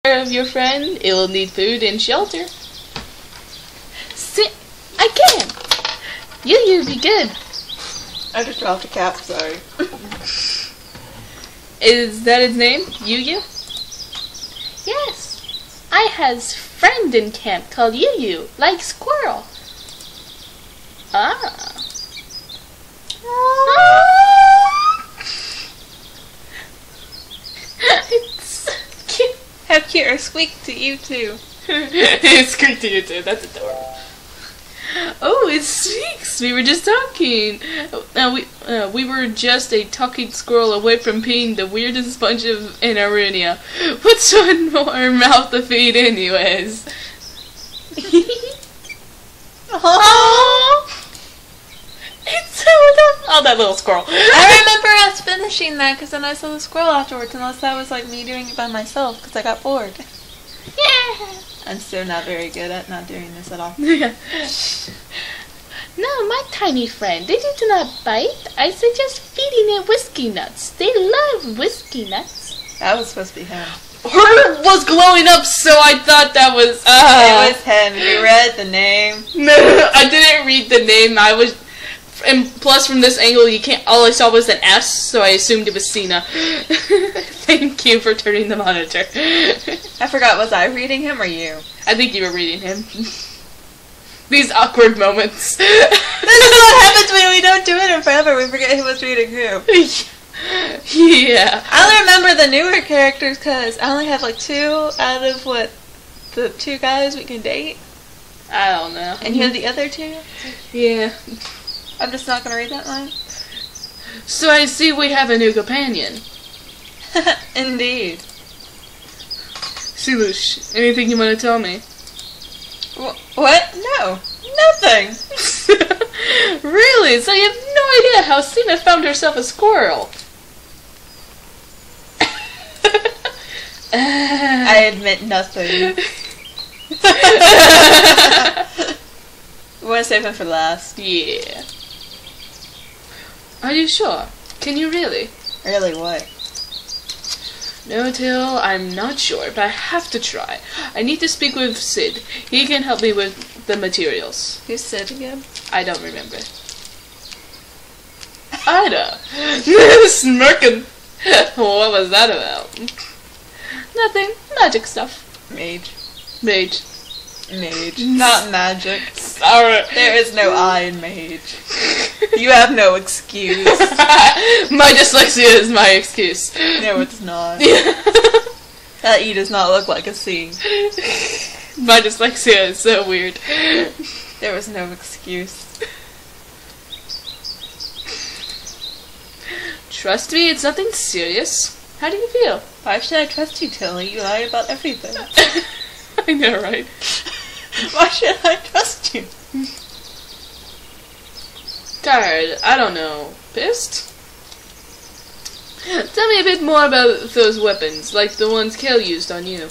of your friend, it will need food and shelter. Sit. I can. You'd be good. I just dropped a cap, sorry. Is that his name? Yu? Yes. I has friend in camp called Yu, like squirrel. Ah. It's cute. How cute or squeak to you too. It's squeak to you too. That's adorable. Oh, it speaks. We were just talking. We were just a talking squirrel away from being the weirdest bunch of in Arunia. What's one more mouth to feed, anyways? Oh, it's so adorable. Oh, that little squirrel. I remember us finishing that because then I saw the squirrel afterwards, unless that was like me doing it by myself because I got bored. Yeah. I'm still not very good at not doing this at all. Yeah. No, my tiny friend, they do not bite. I suggest feeding it whiskey nuts. They love whiskey nuts. That was supposed to be him. Her was glowing up, so I thought that was. It was him. You read the name? No, I didn't read the name. And plus, from this angle, you can't. All I saw was an S, so I assumed it was Cena. Thank you for turning the monitor. I forgot. Was I reading him or you? I think you were reading him. These awkward moments. This is what happens when we don't do it in forever. We forget who was reading who. Yeah. I only remember the newer characters because I only have like 2 out of the 2 guys we can date. I don't know. And you have the other 2? Yeah. I'm just not going to read that line. So I see we have a new companion. Indeed. Silush, anything you want to tell me? What? No. Nothing. Really? So you have no idea how Cena found herself a squirrel? I admit nothing. We want to save him for last. Yeah. Are you sure? Can you really? Really, what? No, Till, I'm not sure, but I have to try. I need to speak with Sid. He can help me with the materials. Who's Sid again? I don't remember. Ida! Smirking! What was that about? Nothing. Magic stuff. Mage. Mage. Mage. Not magic. Sorry. There is no I in mage. You have no excuse. My dyslexia is my excuse. No, it's not. That E does not look like a C. My dyslexia is so weird. There was no excuse. Trust me, it's nothing serious. How do you feel? Why should I trust you, Tilly? You lie about everything. I know, right? Why should I trust you? Tired. I don't know. Pissed? Tell me a bit more about those weapons, like the ones Kale used on you.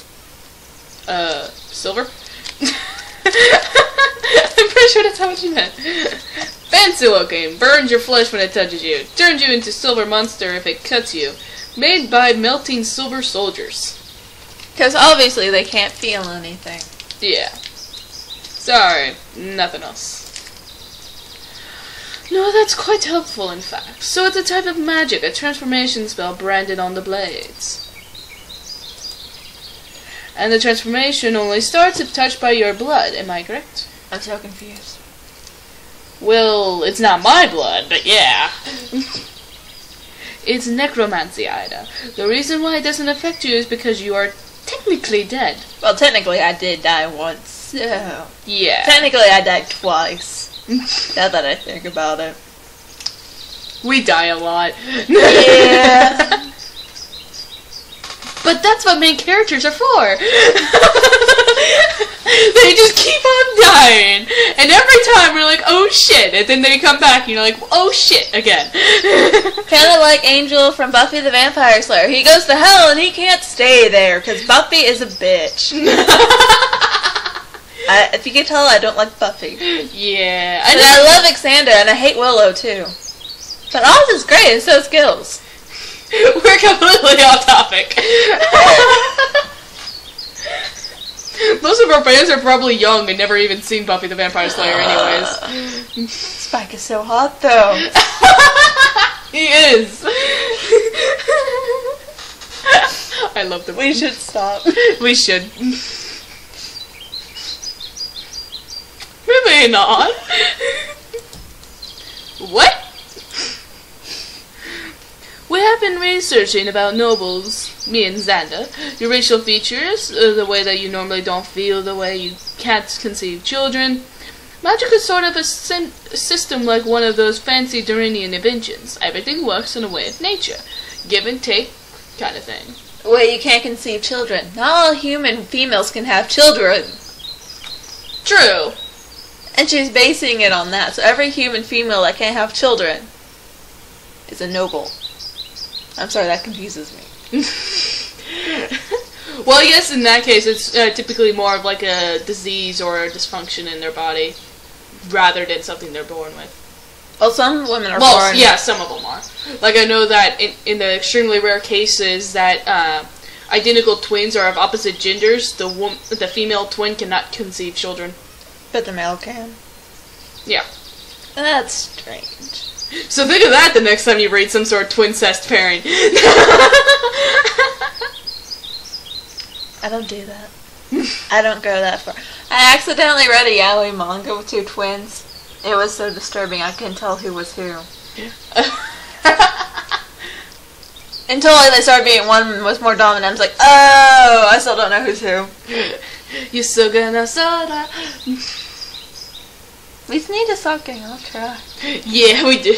Silver? I'm pretty sure that's how what you meant. Fancy looking. Burns your flesh when it touches you. Turns you into silver monster if it cuts you. Made by melting silver soldiers. Because obviously they can't feel anything. Yeah. Sorry, nothing else. No, that's quite helpful, in fact. So it's a type of magic, a transformation spell branded on the blades. And the transformation only starts if touched by your blood, am I correct? I'm so confused. Well, it's not my blood, but yeah. It's necromancy, Ida. The reason why it doesn't affect you is because you are technically dead. Well, technically I did die once, so... Yeah. Technically I died twice. Now that I think about it. We die a lot. Yeah. But that's what main characters are for. They just keep on dying. And every time we're like, oh shit. And then they come back and you're like, oh shit, again. Kind of like Angel from Buffy the Vampire Slayer. He goes to hell and he can't stay there because Buffy is a bitch. If you can tell, I don't like Buffy. Yeah. I love Xander and I hate Willow too. But Oz is great and so is Skills. We're completely off topic. most of our fans are probably young and never even seen Buffy the Vampire Slayer anyways. Spike is so hot, though. He is. I love them. We should stop. We should. Moving on. What? We have been researching about nobles, me and Xander, your racial features, the way that you normally don't feel, the way you can't conceive children. Magic is sort of a system like one of those fancy Duranian inventions. Everything works in a way of nature. Give and take kind of thing. Wait, you can't conceive children. Not all human females can have children. True. And she's basing it on that. So every human female that can't have children is a noble. I'm sorry, that confuses me. Well, yes, in that case, it's typically more of like a disease or a dysfunction in their body, rather than something they're born with. Well, some women are Well, born... yeah, some of them are. Like, I know that in the extremely rare cases that identical twins are of opposite genders, the female twin cannot conceive children. But the male can. Yeah. That's strange. So think of that the next time you read some sort of twincest pairing. I don't do that. I don't go that far. I accidentally read a yaoi manga with two twins. It was so disturbing I couldn't tell who was who. Until they started being one was more dominant. I was like, oh, I still don't know who's who. You're so gonna soda. We just need to stop getting off track. Yeah, we do.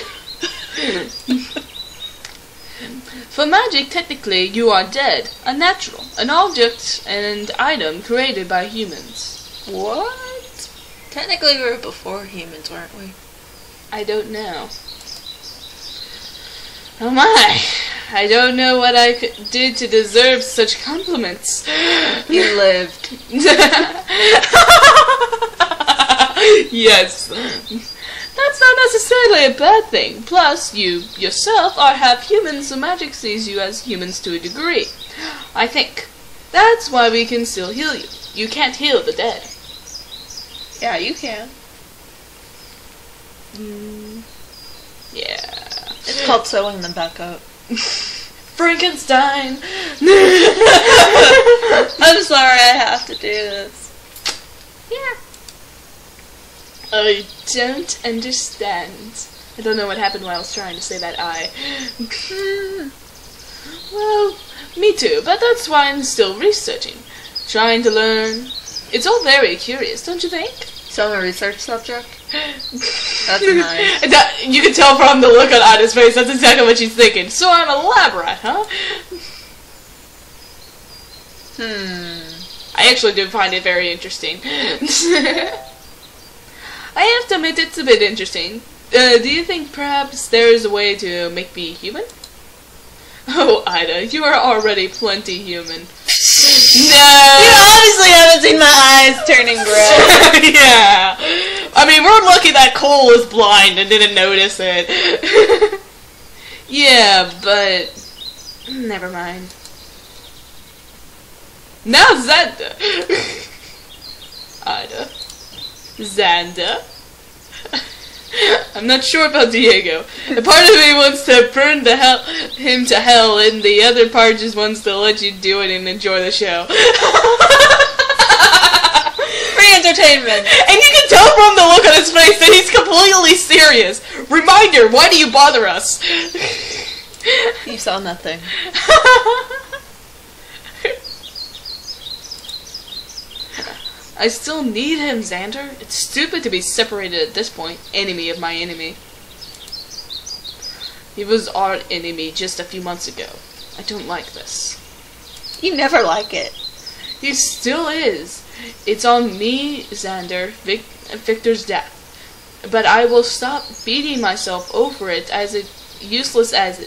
For magic, technically, you are dead, unnatural, an object and item created by humans. What? Technically, we were before humans, weren't we? I don't know. Oh my! I don't know what I did to deserve such compliments. You lived. Yes. That's not necessarily a bad thing. Plus, you yourself are half human, so magic sees you as humans to a degree. I think. That's why we can still heal you. You can't heal the dead. Yeah, you can. Yeah. It's called sewing them back up. Frankenstein! I'm sorry I have to do this. Yeah. I don't understand. I don't know what happened while I was trying to say that I. Well, me too, but that's why I'm still researching. Trying to learn. It's all very curious, don't you think? So I'm a research subject? That's nice. You can tell from the look on Ada's face, that's exactly what she's thinking. So I'm a lab rat, huh? I actually do find it very interesting. I have to admit it's a bit interesting. Do you think perhaps there is a way to make me human? Oh, Ida, you are already plenty human. No! You obviously haven't seen my eyes turning gray. Yeah. I mean, we're lucky that Cole was blind and didn't notice it. Yeah, but... never mind. Now Xander. Ida. Xander. I'm not sure about Diego. A part of me wants to burn him to hell, and the other part just wants to let you do it and enjoy the show. Free entertainment. And you can tell from the look on his face that he's completely serious. Reminder, why do you bother us? You saw nothing. I still need him, Xander. It's stupid to be separated at this point. Enemy of my enemy. He was our enemy just a few months ago. I don't like this. You never like it. He still is. It's on me, Xander, Victor's death. But I will stop beating myself over it as useless as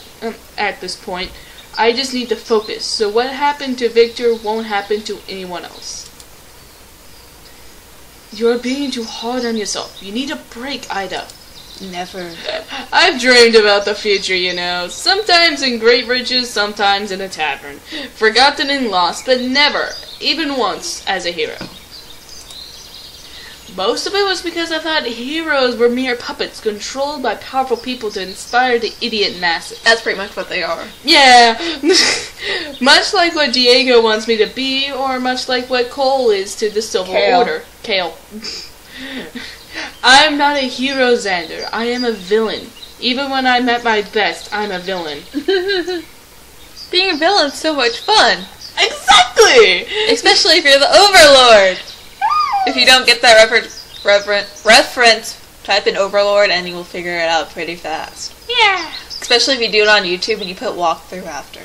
at this point. I just need to focus. So what happened to Victor won't happen to anyone else. You're being too hard on yourself. You need a break, Ida. Never. I've dreamed about the future, you know. Sometimes in great riches, sometimes in a tavern. Forgotten and lost, but never, even once, as a hero. Most of it was because I thought heroes were mere puppets controlled by powerful people to inspire the idiot masses. That's pretty much what they are. Yeah. Much like what Diego wants me to be, or much like what Cole is to the Silver Order. Kale. I'm not a hero, Xander. I am a villain. Even when I'm at my best, I'm a villain. Being a villain's so much fun. Exactly! Especially if you're the Overlord. If you don't get that reference, type in Overlord and you will figure it out pretty fast. Yeah. Especially if you do it on YouTube and you put walkthrough after.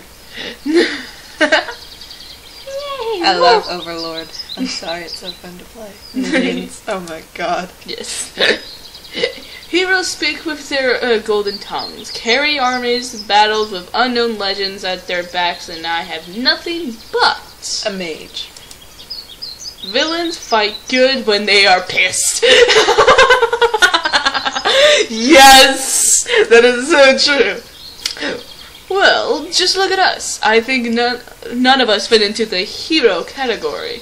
I love Overlord. I'm sorry, it's so fun to play. Minions. Oh my god. Yes. Heroes speak with their golden tongues, carry armies, battles with unknown legends at their backs, and I have nothing but a mage. Villains fight good when they are pissed. Yes! That is so true. Well, just look at us. I think none of us fit into the hero category.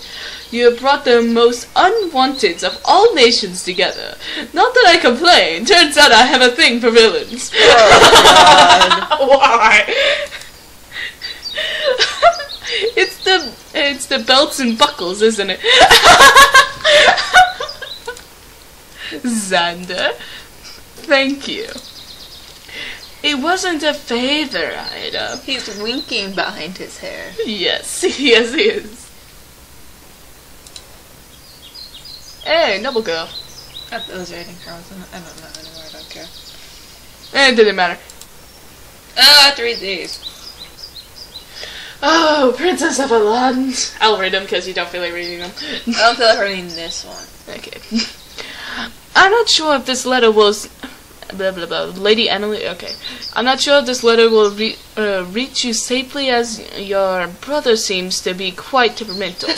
You have brought the most unwanted of all nations together. Not that I complain. Turns out I have a thing for villains. Oh, why? It's the belts and buckles, isn't it? Xander, thank you. It wasn't a favor, Ida. He's winking behind his hair. Yes, yes he is. Hey, Noble Girl. I was reading Frozen. I don't know anymore, I don't care. It didn't matter. Oh, I have to read these. Oh, Princess of Aladdin. I'll read them because you don't feel like reading them. I don't feel like reading this one. Okay. I'm not sure if this letter will... Blah, blah, blah. Lady Emily... Okay. I'm not sure if this letter will reach you safely, as your brother seems to be quite temperamental.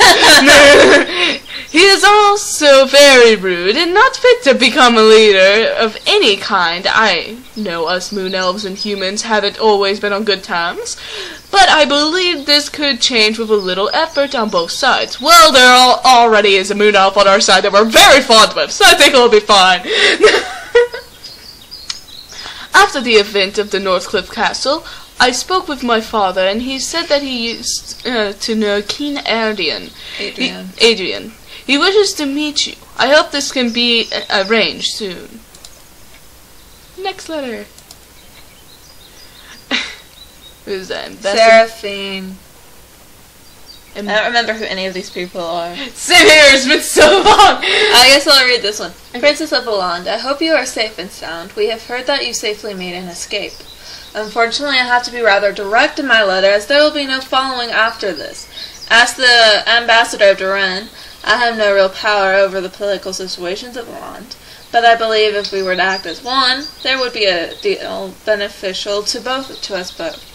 He is also very rude and not fit to become a leader of any kind. I know us moon elves and humans haven't always been on good terms, but I believe this could change with a little effort on both sides. Well, there already is a moon elf on our side that we're very fond of, so I think it'll be fine. After the event of the Northcliffe Castle, I spoke with my father, and he said that he used to know King Adrian. Adrian. He wishes to meet you. I hope this can be arranged soon. Next letter. Who's that? Seraphine. I don't remember who any of these people are. Same here, it's been so long! I guess I'll read this one. Okay. Princess of Valand, I hope you are safe and sound. We have heard that you safely made an escape. Unfortunately, I have to be rather direct in my letter, as there will be no following after this. As the ambassador of Duran, I have no real power over the political situations of Valand, but I believe if we were to act as one, there would be a deal beneficial to us both.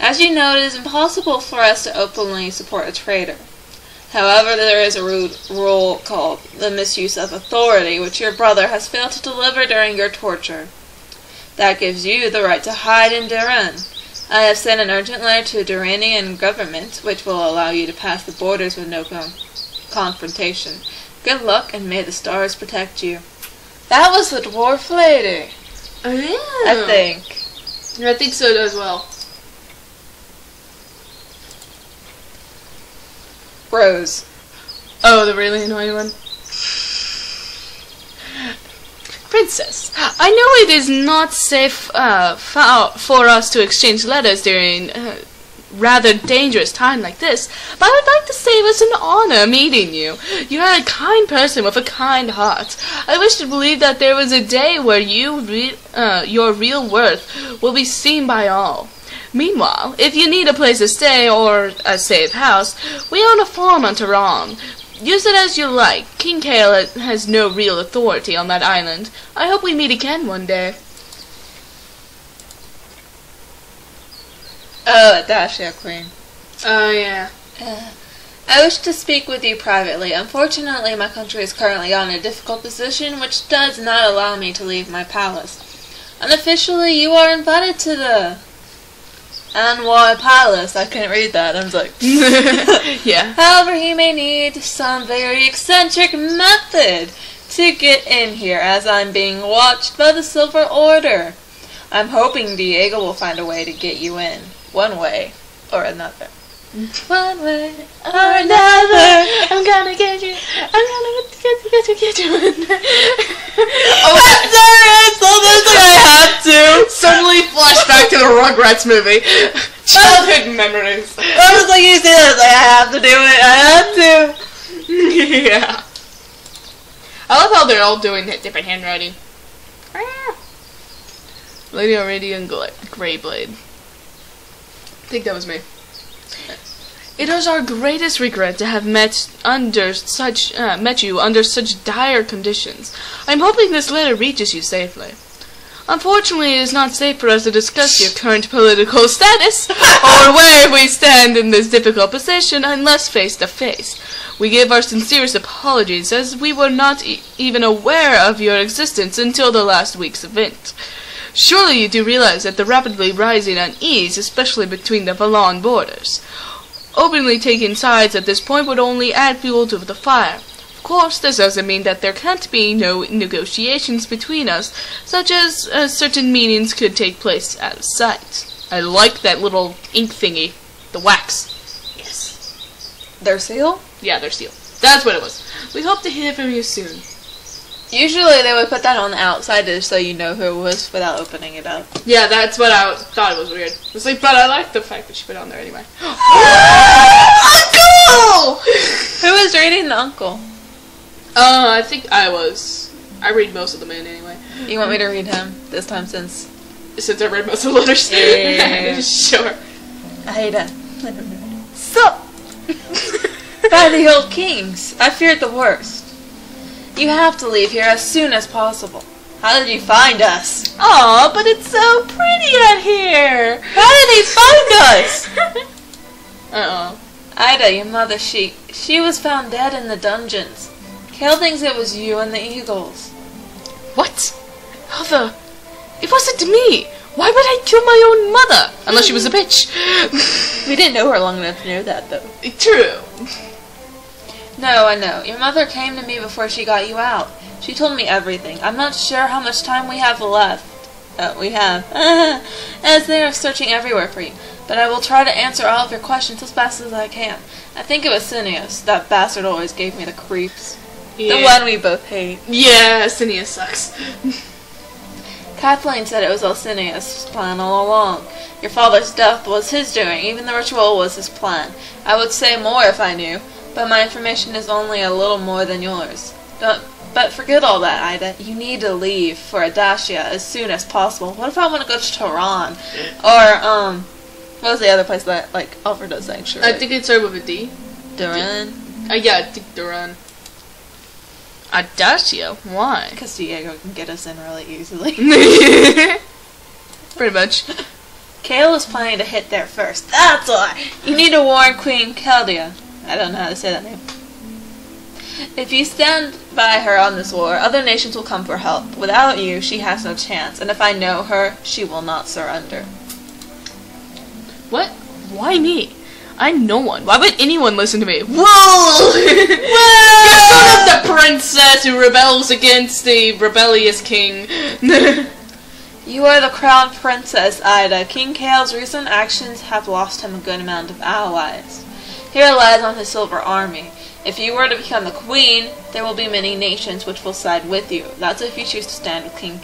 As you know, it is impossible for us to openly support a traitor. However, there is a rule called the misuse of authority, which your brother has failed to deliver during your torture. That gives you the right to hide in Duran. I have sent an urgent letter to the Duranian government, which will allow you to pass the borders with no confrontation. Good luck, and may the stars protect you. That was the dwarf lady. Oh, yeah. I think. I think so as well. Rose. Oh, the really annoying one. Princess, I know it is not safe for us to exchange letters during rather dangerous time like this, but I would like to say it was an honor meeting you. You are a kind person with a kind heart. I wish to believe that there was a day where your real worth will be seen by all. Meanwhile, if you need a place to stay or a safe house, we own a farm on Tehran. Use it as you like. King Kale has no real authority on that island. I hope we meet again one day. Oh, Dacia Queen. Oh, yeah. I wish to speak with you privately. Unfortunately, my country is currently on a difficult position, which does not allow me to leave my palace. Unofficially, you are invited to the And why palace? I couldn't read that. I was like, yeah. However, he may need some very eccentric method to get in here, as I'm being watched by the Silver Order. I'm hoping Diego will find a way to get you in, one way or another. One way or another, I'm gonna get you. I'm gonna get you in there. Oh, I'm serious! Almost like I have to. Suddenly flashback to the Rugrats movie. Childhood memories. I was like, you see that? I was like, I have to do it. I have to. Yeah. I love how they're all doing different handwriting. Lady Iridian Greyblade. I think that was me. It is our greatest regret to have met you under such dire conditions. I am hoping this letter reaches you safely. Unfortunately, it is not safe for us to discuss your current political status or where we stand in this difficult position unless face to face. We give our sincerest apologies, as we were not even aware of your existence until the last week's event. Surely you do realize that the rapidly rising unease, especially between the Valon borders. Openly taking sides at this point would only add fuel to the fire. Of course, this doesn't mean that there can't be no negotiations between us, such as certain meetings could take place out of sight. I like that little ink thingy. The wax. Yes. Their seal? Yeah, their seal. That's what it was. We hope to hear from you soon. Usually they would put that on the outside just so you know who it was without opening it up. Yeah, that's what I thought. It was weird. It's like, but I like the fact that she put it on there anyway. Uncle! Who was reading the uncle? I think I was. I read most of them in anyway. You want me to read him this time since I read most of the letters? Yeah. Sure. Aida. Sup? By the old kings, I feared the worst. You have to leave here as soon as possible. How did you find us? Aw, but it's so pretty out here. How did they find us? Uh-oh. Ida, your mother, she was found dead in the dungeons. Kale thinks it was you and the eagles. What? How the... It wasn't me. Why would I kill my own mother? Unless she was a bitch. We didn't know her long enough to know that, though. True. No, I know. Your mother came to me before she got you out. She told me everything. I'm not sure how much time we have left. We have. As they are searching everywhere for you. But I will try to answer all of your questions as fast as I can. I think it was Cineas. That bastard always gave me the creeps. Yeah. The one we both hate. Yeah, Cineas sucks. Kathleen said it was Alcinius' plan all along. Your father's death was his doing. Even the ritual was his plan. I would say more if I knew, but my information is only a little more than yours. But forget all that, Ida. You need to leave for Adasia as soon as possible. What if I want to go to Tehran? Or, what was the other place that, like, offered us sanctuary? I think it started with a D. Duran? Yeah, I think Duran. Adasia? Why? Because Diego can get us in really easily. Pretty much. Kale is planning to hit there first. That's why. You need to warn Queen Caldia. I don't know how to say that name. If you stand by her on this war, other nations will come for help. Without you, she has no chance. And if I know her, she will not surrender. What? Why me? I'm no one. Why would anyone listen to me? Whoa! You're sort of the princess who rebels against the rebellious king. You are the crown princess, Ida. King Kale's recent actions have lost him a good amount of allies. He relies on his silver army. If you were to become the queen, there will be many nations which will side with you. That's if you choose to stand with King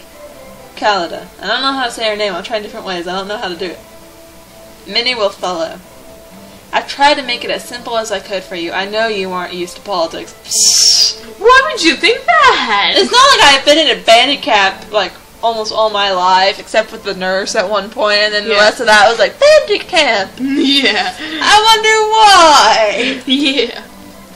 Kalida. I don't know how to say her name. I'll try different ways. I don't know how to do it. Many will follow. I've tried to make it as simple as I could for you. I know you aren't used to politics. Why would you think that? It's not like I've been in a bandit camp, like, almost all my life, except with the nurse at one point, and then the rest of that was like, bandit camp! Yeah. I wonder why! Yeah.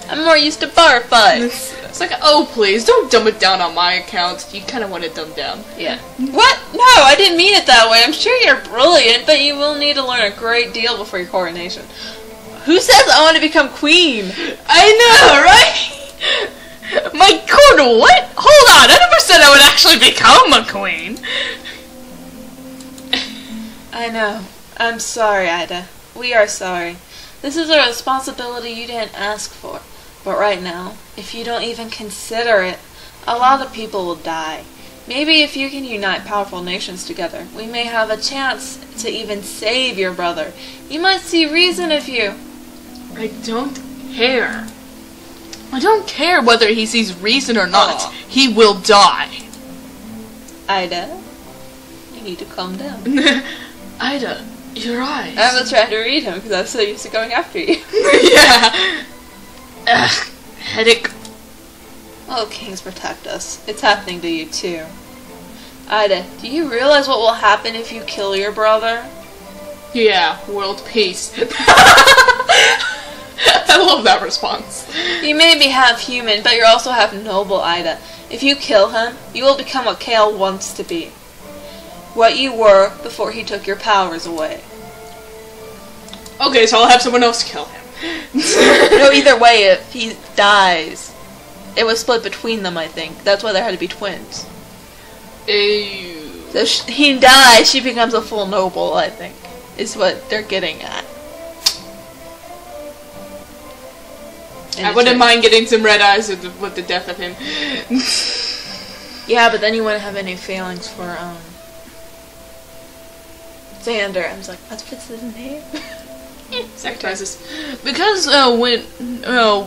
I'm more used to bar fights. It's like, oh please, don't dumb it down on my account. You kind of want it dumbed down. Yeah. What? No, I didn't mean it that way. I'm sure you're brilliant, but you will need to learn a great deal before your coronation. Who says I want to become queen? I know, right? My god, what? Hold on, I never said I would actually become a queen. I know. I'm sorry, Ida. We are sorry. This is a responsibility you didn't ask for. But right now, if you don't even consider it, a lot of people will die. Maybe if you can unite powerful nations together, we may have a chance to even save your brother. You might see reason if you... I don't care. I don't care whether he sees reason or not. Aw. He will die. Ida, you need to calm down. Ida, your eyes. I was trying to read him because I was so used to going after you. Yeah. Ugh, headache. Oh, kings protect us. It's happening to you too. Ida, do you realize what will happen if you kill your brother? Yeah, world peace. I love that response. You may be half human, but you're also half noble, Ida. If you kill him, you will become what Kale wants to be. What you were before he took your powers away. Okay, so I'll have someone else kill him. No, either way, if he dies, it was split between them, I think. That's why there had to be twins. Ew. So he dies, she becomes a full noble, I think, is what they're getting at. I wouldn't mind getting some red eyes with the death of him. Yeah, but then you wouldn't have any feelings for, Xander. I was like, what's his name? Sacrifices. Because when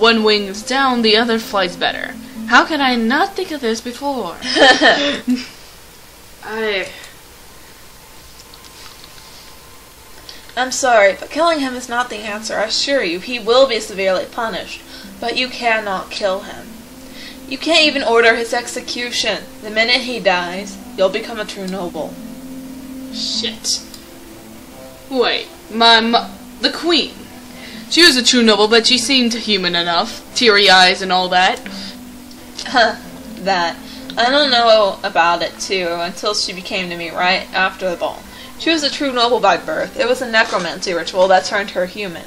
one wing is down, the other flies better. How could I not think of this before? I'm sorry, but killing him is not the answer. I assure you, he will be severely punished. But you cannot kill him. You can't even order his execution. The minute he dies, you'll become a true noble. Shit. Wait, the queen. She was a true noble, but she seemed human enough. Teary eyes and all that. Huh, that. I don't know about it, too, until she became to me right after the ball. She was a true noble by birth. It was a necromancy ritual that turned her human.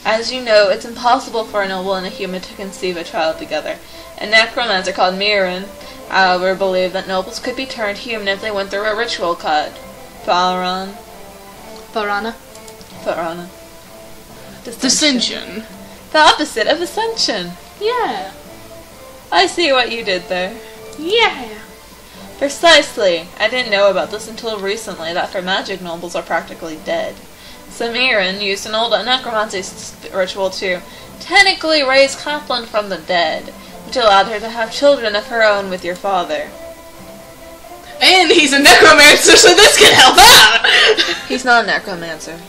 As you know, it's impossible for a noble and a human to conceive a child together. A necromancer called Mirren, however, believed that nobles could be turned human if they went through a ritual called Farana. Ascension. The opposite of Ascension. Yeah. I see what you did there. Yeah. Precisely. I didn't know about this until recently, that for magic nobles are practically dead. Samirin used an old necromancy ritual to technically raise Kathleen from the dead, which allowed her to have children of her own with your father. And he's a necromancer, so this can help out! He's not a necromancer.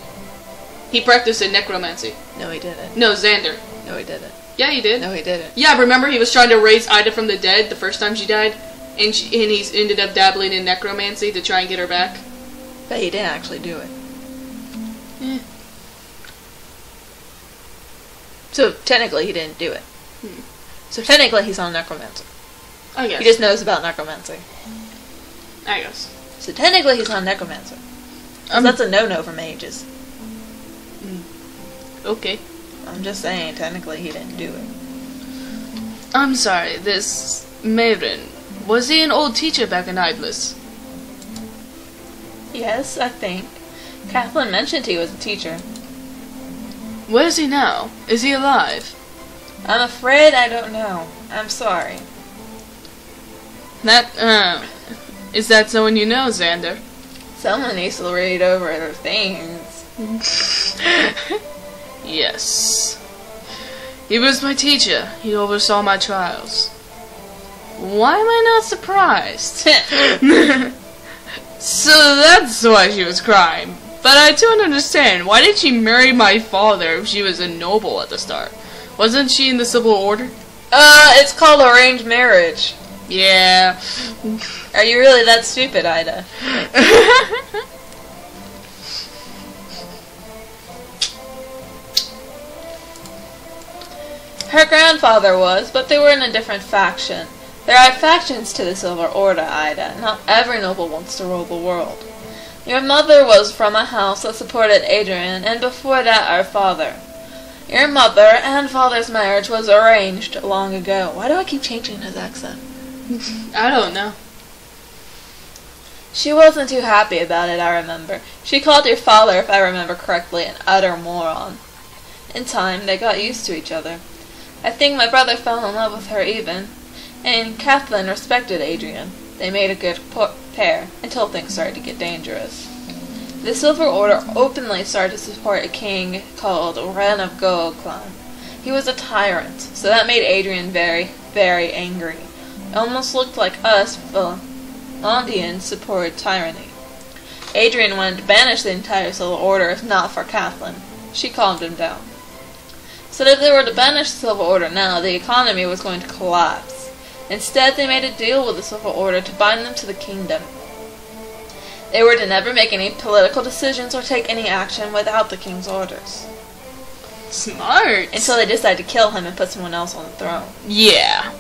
He practiced in necromancy. No, he didn't. No, Xander. No, he didn't. Yeah, he did. No, he didn't. Yeah, remember he was trying to raise Ida from the dead the first time she died? And he's ended up dabbling in necromancy to try and get her back? But he didn't actually do it. Eh. So, technically, he didn't do it. So, technically, he's not a necromancer. I guess. He just knows about necromancy. I guess. So, technically, he's not a necromancer. That's a no-no for mages. Okay. I'm just saying, technically, he didn't do it. I'm sorry, this Maven, was he an old teacher back in Iblis? Yes, I think. Kathleen mentioned he was a teacher. Where is he now? Is he alive? I'm afraid I don't know. I'm sorry. Is that someone you know, Xander? Someone needs to read over their things. Yes. He was my teacher. He oversaw my trials. Why am I not surprised? So that's why she was crying. But I don't understand. Why did she marry my father if she was a noble at the start? Wasn't she in the civil order? It's called arranged marriage. Yeah. Are you really that stupid, Ida? Her grandfather was, but they were in a different faction. There are factions to the Silver Order, Ida. Not every noble wants to rule the world. Your mother was from a house that supported Adrian, and before that our father. Your mother and father's marriage was arranged long ago. Why do I keep changing his accent? I don't know. She wasn't too happy about it, I remember. She called your father, if I remember correctly, an utter moron. In time, they got used to each other. I think my brother fell in love with her even, and Kathleen respected Adrian. They made a good pair, until things started to get dangerous. The Silver Order openly started to support a king called Ren of Go-Clan. He was a tyrant, so that made Adrian very, very angry. It almost looked like us, Valandians, supported tyranny. Adrian wanted to banish the entire Silver Order if not for Kathleen. She calmed him down. Said if they were to banish the Silver Order now, the economy was going to collapse. Instead, they made a deal with the Silver Order to bind them to the kingdom. They were to never make any political decisions or take any action without the king's orders. Smart. Until they decided to kill him and put someone else on the throne. Yeah.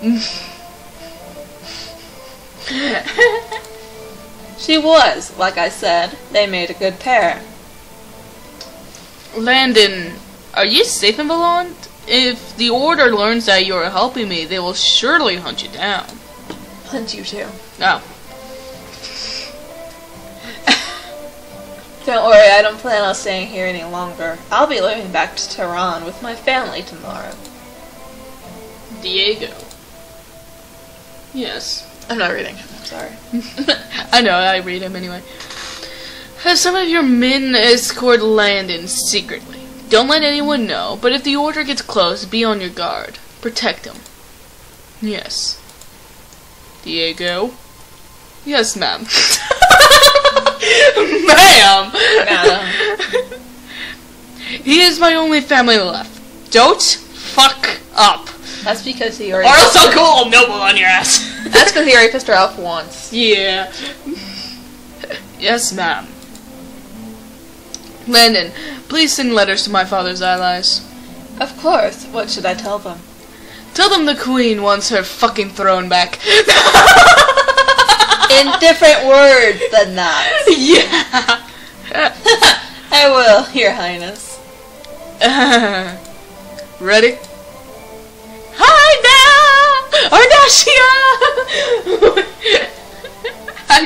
She was, like I said, they made a good pair. Landon, are you safe in Valand? If the Order learns that you are helping me, they will surely hunt you down. Hunt you too. Oh. Don't worry, I don't plan on staying here any longer. I'll be leaving back to Tehran with my family tomorrow. Diego. Yes. I'm not reading him, I'm sorry. I know, I read him anyway. Have some of your men escort Landon secretly. Don't let anyone know, but if the Order gets close, be on your guard. Protect him. Yes. Diego? Yes, ma'am. Ma'am! Madam. He is my only family left. Don't fuck up. That's because he already... Or else I'll go all noble on your ass. That's because he already pissed her off once. Yeah. Yes, ma'am. Landon, please send letters to my father's allies. Of course. What should I tell them? Tell them the Queen wants her fucking throne back. In different words than that. Yeah. I will, Your Highness. Ready? Hi now, Ardashia.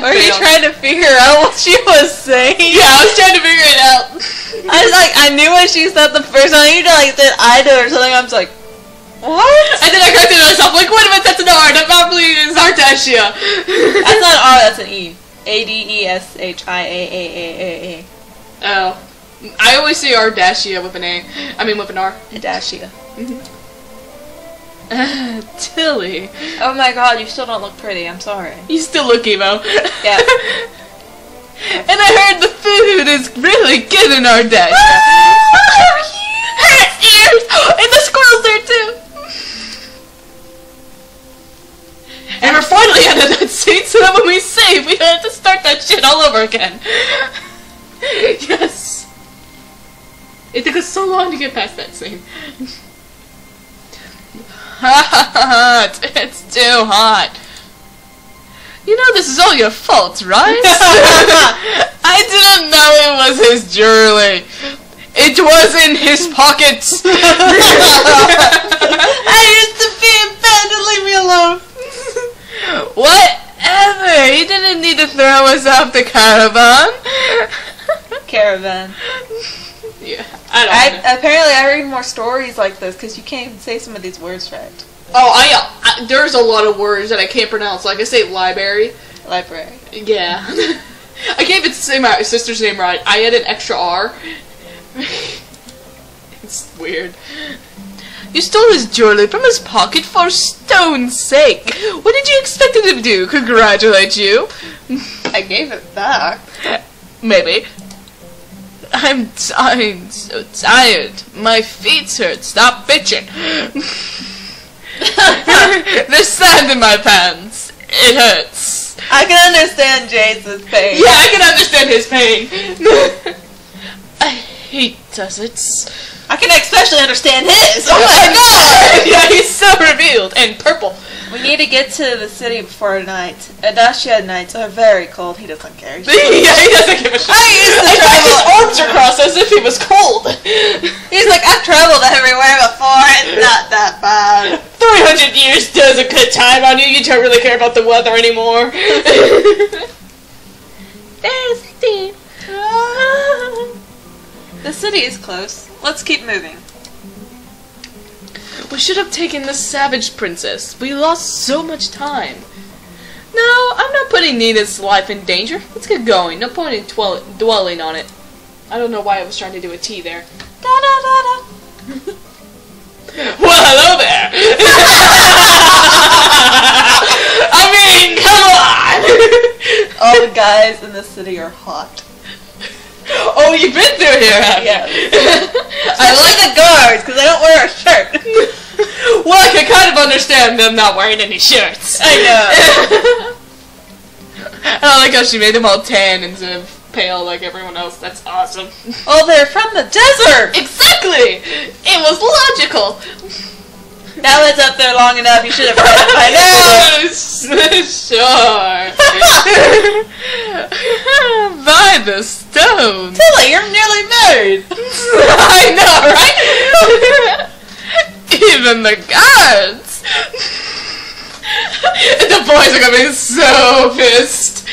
Were you trying to figure out what she was saying? Yeah, I was trying to figure it out. I was like, I knew what she said the first time. You like said Ida or something. I was like, what? And then I corrected myself, like, wait a minute, that's an R, that probably is Ardashia. That's not an R, that's an E. A-D-E-S-H-I-A-A-A-A-A. Oh. I always say Ardashia with an A. I mean with an R. Ardashia. Tilly. Oh my god, you still don't look pretty, I'm sorry. You still look emo. Yeah. And I heard the food is really good in Ardashia. Her ears! And the squirrel's there too! And we're finally out of that scene so that when we save, we don't have to start that shit all over again. Yes. It took us so long to get past that scene. Hot. It's too hot. You know this is all your fault, right? I didn't know it was his jewelry. It was in his pockets. I used to be in bed and leave me alone. Whatever. He didn't need to throw us off the caravan. Caravan. Yeah, I don't know. Apparently I read more stories like this because you can't even say some of these words right. Oh, there's a lot of words that I can't pronounce. Like I say library. Library. Yeah. I can't even say my sister's name right. I had an extra R. It's weird. You stole his jewelry from his pocket for stone's sake. What did you expect him to do? Congratulate you? I gave it back. Maybe. I'm so tired. My feet hurt. Stop bitching. There's sand in my pants. It hurts. I can understand Jason's pain. Yeah, I can understand his pain. I hate deserts. I can especially understand his. Oh my god! Yeah, he's so revealed and purple. We need to get to the city before night. Adashia nights are very cold. He doesn't care. Yeah, he doesn't give a shit. I used to travel. His arms are crossed as if he was cold. He's like, I've traveled everywhere before. It's not that bad. 300 years does a good time on you. You don't really care about the weather anymore. thirsty. The city is close. Let's keep moving. We should have taken the savage princess. We lost so much time. No, I'm not putting Nina's life in danger. Let's get going. No point in dwelling on it. I don't know why I was trying to do a T there. Da da da da. Well, hello there. I mean, come on. All the guys in the city are hot. Oh, you've been through here, haven't you? Yes. I like the guards because they don't wear a shirt. Well, I can kind of understand them not wearing any shirts. I know. I like how she made them all tan instead of pale like everyone else. That's awesome. Oh, they're from the desert. Exactly! It was logical. That was up there long enough. You should have read it by now. Sure. By the stones. Tilly, you're nearly married. I know, right? Even the guards. The boys are gonna be so pissed.